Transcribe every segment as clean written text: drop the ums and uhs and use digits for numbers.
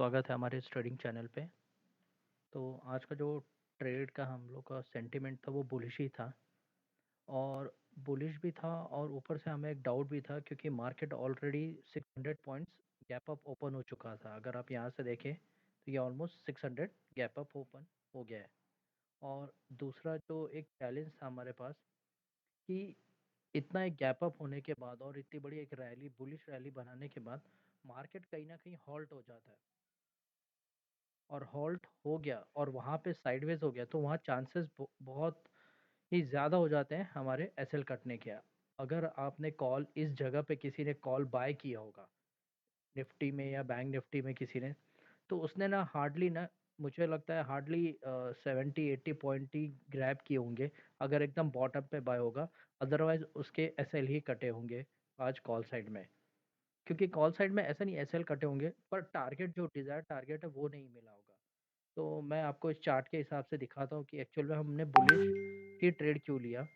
स्वागत है हमारे इस ट्रेडिंग चैनल पे। तो आज का जो ट्रेड का हम लोग का सेंटिमेंट था वो बुलिश ही था और बुलिश भी था और ऊपर से हमें एक डाउट भी था क्योंकि market already 600 points gap up open हो चुका था। अगर आप यहाँ से देखें तो ये ऑलमोस्ट 600 गैप अप ओपन हो गया है। और दूसरा जो एक चैलेंज था हमारे पास कि इतना एक गैप अप होने के बाद और इतनी बड़ी एक रैली बुलिश रैली बनाने के बाद मार्केट कहीं ना कहीं हॉल्ट हो जाता है और हॉल्ट हो गया और वहाँ पे साइडवेज हो गया तो वहाँ चांसेस बहुत ही ज़्यादा हो जाते हैं हमारे एसएल कटने के। अगर आपने कॉल इस जगह पे किसी ने कॉल बाय किया होगा निफ्टी में या बैंक निफ्टी में किसी ने, तो उसने ना हार्डली ना मुझे लगता है हार्डली 70-80 पॉइंट ही ग्रैब किए होंगे अगर एकदम बॉटम पे बाय होगा। अदरवाइज उसके एसएल ही कटे होंगे आज कॉल साइड में, क्योंकि कॉल साइड में ऐसा नहीं एसएल कटे होंगे पर टारगेट जो डिजायर टारगेट है वो नहीं मिला होगा। तो मैं आपको इस चार्ट के हिसाब से दिखाता हूँ कि एक्चुअल में हमने बुलिश ही ट्रेड क्यों लिया।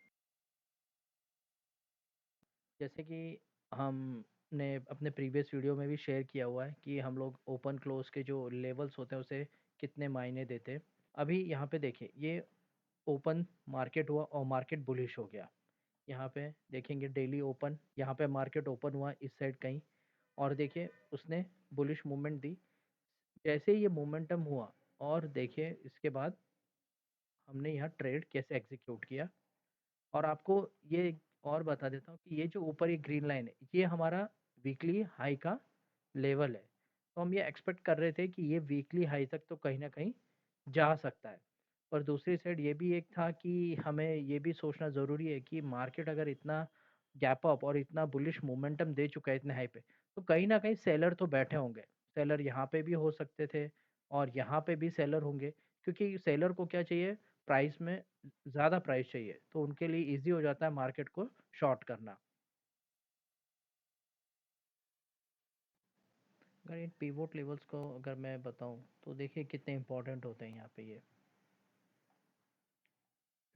जैसे कि हमने अपने प्रीवियस वीडियो में भी शेयर किया हुआ है कि हम लोग ओपन क्लोज के जो लेवल्स होते हैं उसे कितने मायने देते हैं। अभी यहाँ पे देखिए ये ओपन मार्केट हुआ और मार्केट बुलिश हो गया। यहाँ पे देखेंगे डेली ओपन, यहाँ पे मार्केट ओपन हुआ इस साइड कहीं और देखिए उसने बुलिश मूवमेंट दी। जैसे ही ये मोमेंटम हुआ और देखिए इसके बाद हमने यहाँ ट्रेड कैसे एग्जीक्यूट किया। और आपको ये और बता देता हूँ कि ये जो ऊपर ये ग्रीन लाइन है ये हमारा वीकली हाई का लेवल है। तो हम ये एक्सपेक्ट कर रहे थे कि ये वीकली हाई तक तो कहीं ना कहीं जा सकता है। पर दूसरी साइड ये भी एक था कि हमें ये भी सोचना ज़रूरी है कि मार्केट अगर इतना गैप अप और इतना बुलिश मोमेंटम दे चुका है इतने हाई पे, तो कहीं ना कहीं सेलर तो बैठे होंगे। सेलर यहाँ पे भी हो सकते थे और यहाँ पे भी सेलर होंगे, क्योंकि सेलर को क्या चाहिए, प्राइस में ज़्यादा प्राइस चाहिए तो उनके लिए इजी हो जाता है मार्केट को शॉर्ट करना। अगर इन पिवोट लेवल्स को अगर मैं बताऊं तो देखिए कितने इंपॉर्टेंट होते हैं यहाँ पे। ये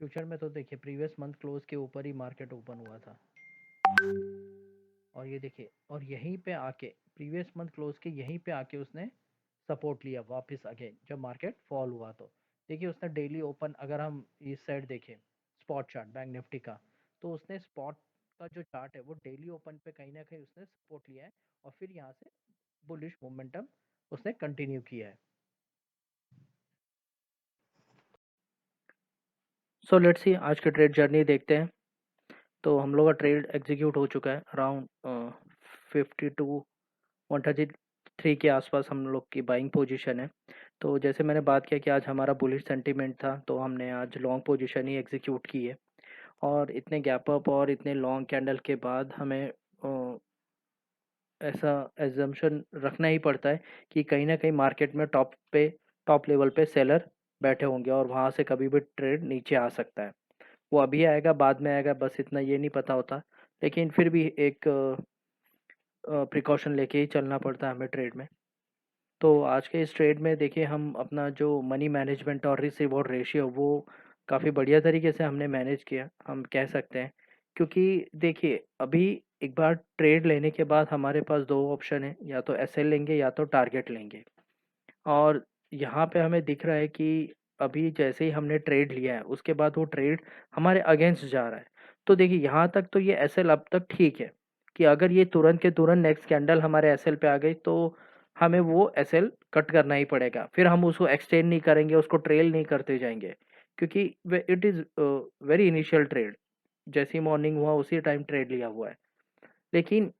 फ्यूचर में तो देखिए प्रीवियस मंथ क्लोज के ऊपर ही मार्केट ओपन हुआ था और ये देखिए और यहीं पे आके प्रीवियस मंथ क्लोज के यहीं पे आके उसने सपोर्ट लिया वापस अगेन जब मार्केट फॉल हुआ। तो देखिए उसने डेली ओपन, अगर हम इस साइड देखें स्पॉट चार्ट बैंक निफ्टी का, तो उसने स्पॉट का जो चार्ट है वो डेली ओपन पे कहीं ना कहीं उसने सपोर्ट लिया है और फिर यहाँ से बुलिश मोमेंटम उसने कंटिन्यू किया है। सो लेट्स सी आज के ट्रेड जर्नी देखते हैं। तो हम लोग का ट्रेड एग्जीक्यूट हो चुका है अराउंड 52-133 के आसपास हम लोग की बाइंग पोजीशन है। तो जैसे मैंने बात किया कि आज हमारा बुलिश सेंटीमेंट था तो हमने आज लॉन्ग पोजीशन ही एग्जीक्यूट की है। और इतने गैप अप और इतने लॉन्ग कैंडल के बाद हमें ऐसा एजम्पशन रखना ही पड़ता है कि कहीं ना कहीं मार्केट में टॉप लेवल पे सेलर बैठे होंगे और वहाँ से कभी भी ट्रेड नीचे आ सकता है। वो अभी आएगा बाद में आएगा बस इतना ये नहीं पता होता, लेकिन फिर भी एक प्रिकॉशन लेके ही चलना पड़ता है हमें ट्रेड में। तो आज के इस ट्रेड में देखिए हम अपना जो मनी मैनेजमेंट और रिस्क रिवॉर्ड रेशियो वो काफ़ी बढ़िया तरीके से हमने मैनेज किया हम कह सकते हैं। क्योंकि देखिए अभी एक बार ट्रेड लेने के बाद हमारे पास दो ऑप्शन है, या तो एसएल लेंगे या तो टारगेट लेंगे। और यहाँ पे हमें दिख रहा है कि अभी जैसे ही हमने ट्रेड लिया है उसके बाद वो ट्रेड हमारे अगेंस्ट जा रहा है। तो देखिए यहाँ तक तो ये एसएल अब तक ठीक है कि अगर ये तुरंत के तुरंत नेक्स्ट कैंडल हमारे एसएल पे आ गई तो हमें वो एसएल कट करना ही पड़ेगा, फिर हम उसको एक्सटेंड नहीं करेंगे, उसको ट्रेल नहीं करते जाएंगे, क्योंकि it is very initial trade. जैसे ही मॉर्निंग हुआ उसी टाइम ट्रेड लिया हुआ है। लेकिन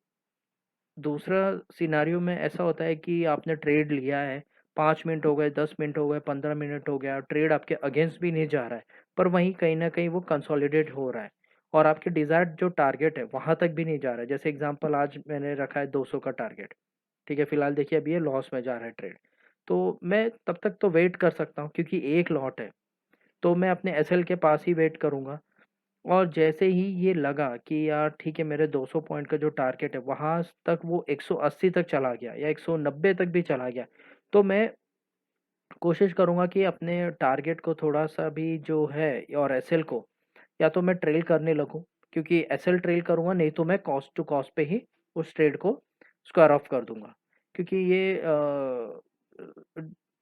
दूसरा सिनारियो में ऐसा होता है कि आपने ट्रेड लिया है, 5 मिनट हो गए, 10 मिनट हो गए, 15 मिनट हो गया, ट्रेड आपके अगेंस्ट भी नहीं जा रहा है, पर वहीं कहीं ना कहीं वो कंसोलिडेट हो रहा है और आपके डिजायर्ड जो टारगेट है वहां तक भी नहीं जा रहा है। जैसे एग्जांपल आज मैंने रखा है 200 का टारगेट, ठीक है, फिलहाल देखिए अभी ये लॉस में जा रहा है ट्रेड। तो मैं तब तक तो वेट कर सकता हूँ क्योंकि एक लॉट है, तो मैं अपने एसएल के पास ही वेट करूंगा। और जैसे ही ये लगा कि यार ठीक है मेरे 200 पॉइंट का जो टारगेट है वहां तक वो 180 तक चला गया या 190 तक भी चला गया, तो मैं कोशिश करूंगा कि अपने टारगेट को थोड़ा सा भी जो है और एसएल को या तो मैं ट्रेल करने लगूं, क्योंकि एसएल ट्रेल करूंगा नहीं तो मैं कॉस्ट टू कॉस्ट पे ही उस ट्रेड को स्क्वायर ऑफ कर दूंगा। क्योंकि ये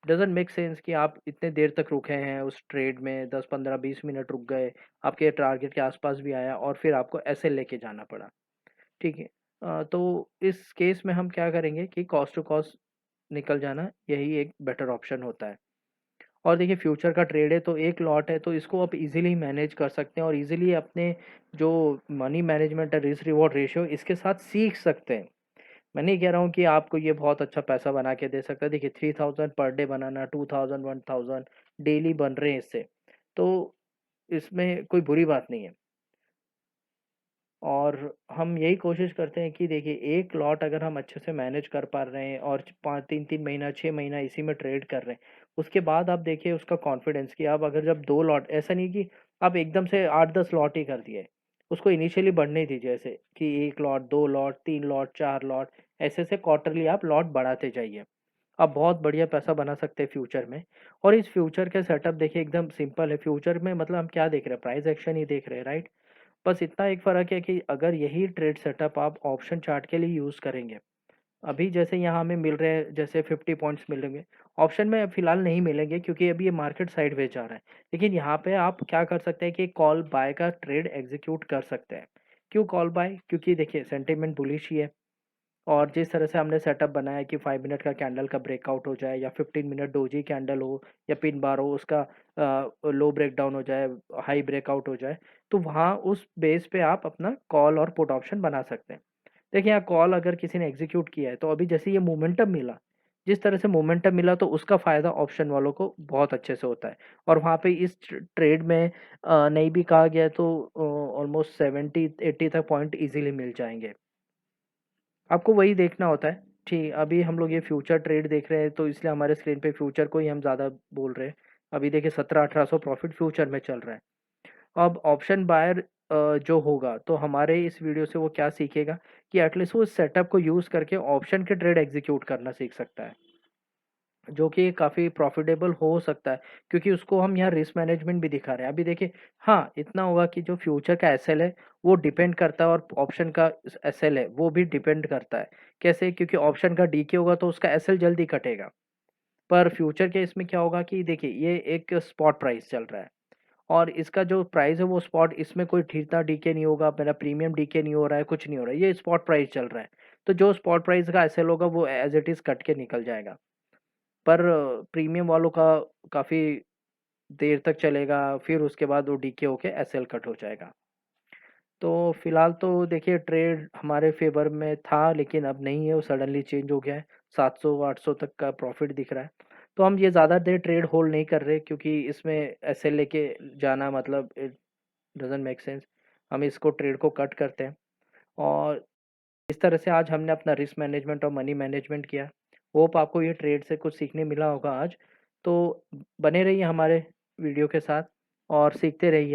डज़न्ट मेक सेंस कि आप इतने देर तक रुके हैं उस ट्रेड में 10, 15, 20 मिनट रुक गए, आपके टारगेट के आस-पास भी आया और फिर आपको ऐसे लेके जाना पड़ा, ठीक है? तो इस केस में हम क्या करेंगे कि कॉस्ट टू कॉस्ट निकल जाना यही एक बेटर ऑप्शन होता है। और देखिए फ्यूचर का ट्रेड है तो एक लॉट है तो इसको आप इजीली मैनेज कर सकते हैं और इजीली अपने जो मनी मैनेजमेंट है रिस्क रिवॉर्ड रेशियो इसके साथ सीख सकते हैं। मैं नहीं कह रहा हूँ कि आपको ये बहुत अच्छा पैसा बना के दे सकता है। देखिए 3000 पर डे बनाना 2000 1000 डेली बन रहे हैं इससे, तो इसमें कोई बुरी बात नहीं है। और हम यही कोशिश करते हैं कि देखिए एक लॉट अगर हम अच्छे से मैनेज कर पा रहे हैं और 5 3-3 महीना 6 महीना इसी में ट्रेड कर रहे हैं, उसके बाद आप देखिए उसका कॉन्फिडेंस कि आप अगर जब 2 लॉट ऐसा नहीं कि आप एकदम से 8-10 लॉट ही कर दिए। उसको इनिशियली बढ़ने दीजिए ऐसे कि 1 लॉट, 2 लॉट, 3 लॉट, 4 लॉट ऐसे-ऐसे क्वार्टरली आप लॉट बढ़ाते जाइए। आप बहुत बढ़िया पैसा बना सकते हैं फ्यूचर में। और इस फ्यूचर के सेटअप देखिए एकदम सिंपल है। फ्यूचर में मतलब हम क्या देख रहे हैं? प्राइस एक्शन ही देख रहे हैं, राइट? बस इतना एक फ़र्क है कि अगर यही ट्रेड सेटअप आप ऑप्शन चार्ट के लिए यूज़ करेंगे, अभी जैसे यहाँ हमें मिल रहे हैं जैसे 50 पॉइंट्स मिलेंगे, ऑप्शन में फ़िलहाल नहीं मिलेंगे क्योंकि अभी ये मार्केट साइडवेज जा रहा है। लेकिन यहाँ पे आप क्या कर सकते हैं कि कॉल बाय का ट्रेड एग्ज़ीक्यूट कर सकते हैं। क्यों कॉल बाय? क्योंकि देखिए सेंटिमेंट बुलिश ही है। और जिस तरह से हमने सेटअप बनाया है कि 5 मिनट का कैंडल का ब्रेकआउट हो जाए या 15 मिनट डोजी कैंडल हो या पिन बार हो उसका लो ब्रेकडाउन हो जाए, हाई ब्रेकआउट हो जाए, तो वहाँ उस बेस पे आप अपना कॉल और पुट ऑप्शन बना सकते हैं। देखिए यहाँ कॉल अगर किसी ने एग्जीक्यूट किया है तो अभी जैसे ये मोमेंटम मिला, जिस तरह से मोमेंटम मिला तो उसका फ़ायदा ऑप्शन वालों को बहुत अच्छे से होता है। और वहाँ पे इस ट्रेड में नहीं भी कहा गया तो ऑलमोस्ट 70-80 तक पॉइंट इजीली मिल जाएंगे। आपको वही देखना होता है। ठीक, अभी हम लोग ये फ्यूचर ट्रेड देख रहे हैं तो इसलिए हमारे स्क्रीन पे फ्यूचर को ही हम ज़्यादा बोल रहे हैं। अभी देखिए 17-1800 प्रॉफ़िट फ्यूचर में चल रहा है। अब ऑप्शन बायर जो होगा तो हमारे इस वीडियो से वो क्या सीखेगा कि एटलीस्ट वो इस सेटअप को यूज़ करके ऑप्शन के ट्रेड एग्ज़ीक्यूट करना सीख सकता है। जो कि काफ़ी प्रॉफ़िटेबल हो सकता है क्योंकि उसको हम यहाँ रिस्क मैनेजमेंट भी दिखा रहे हैं। अभी देखिए हाँ, इतना होगा कि जो फ्यूचर का एसएल है वो डिपेंड करता है और ऑप्शन का एसएल है वो भी डिपेंड करता है। कैसे? क्योंकि ऑप्शन का डीके होगा तो उसका एसएल जल्दी कटेगा। पर फ्यूचर के इसमें क्या होगा कि देखिए ये एक स्पॉट प्राइस चल रहा है और इसका जो प्राइस है वो स्पॉट, इसमें कोई ठीकता डीके नहीं होगा, मेरा प्रीमियम डीके नहीं हो रहा है, कुछ नहीं हो रहा है। ये स्पॉट प्राइस चल रहा है। तो जो स्पॉट प्राइस का एसएल होगा वो एज़ इट इज़ कट के निकल जाएगा। पर प्रीमियम वालों का काफ़ी देर तक चलेगा, फिर उसके बाद वो डीके होके एसएल कट हो जाएगा। तो फिलहाल तो देखिए ट्रेड हमारे फ़ेवर में था लेकिन अब नहीं है, वो सडनली चेंज हो गया है। 700-800 तक का प्रॉफ़िट दिख रहा है। तो हम ये ज़्यादा देर ट्रेड होल्ड नहीं कर रहे क्योंकि इसमें एसएल लेके जाना मतलब इट डज़न्ट मेक सेंस। हम इसको ट्रेड को कट करते हैं और इस तरह से आज हमने अपना रिस्क मैनेजमेंट और मनी मैनेजमेंट किया। होप आपको ये ट्रेड से कुछ सीखने मिला होगा आज। तो बने रहिए हमारे वीडियो के साथ और सीखते रहिए।